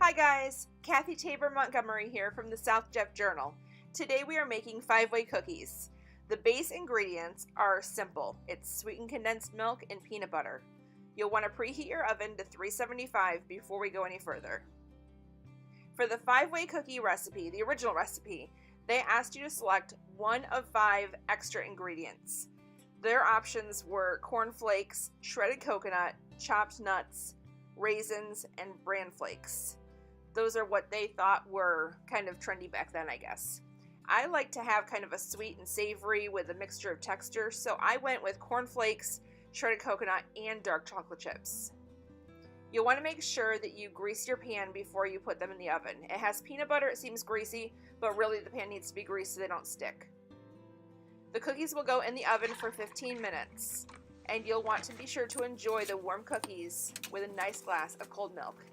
Hi guys, Kathy Taber-Montgomery here from the sjjournal. Today we are making 5-way cookies. The base ingredients are simple. It's sweetened condensed milk and peanut butter. You'll want to preheat your oven to 375 before we go any further. For the 5-way cookie recipe, the original recipe, they asked you to select one of 5 extra ingredients. Their options were corn flakes, shredded coconut, chopped nuts, raisins, and bran flakes. Those are what they thought were kind of trendy back then, I guess. I like to have kind of a sweet and savory with a mixture of texture, so I went with corn flakes, shredded coconut, and dark chocolate chips. You'll want to make sure that you grease your pan before you put them in the oven. It has peanut butter, it seems greasy, but really the pan needs to be greased so they don't stick. The cookies will go in the oven for 15 minutes, and you'll want to be sure to enjoy the warm cookies with a nice glass of cold milk.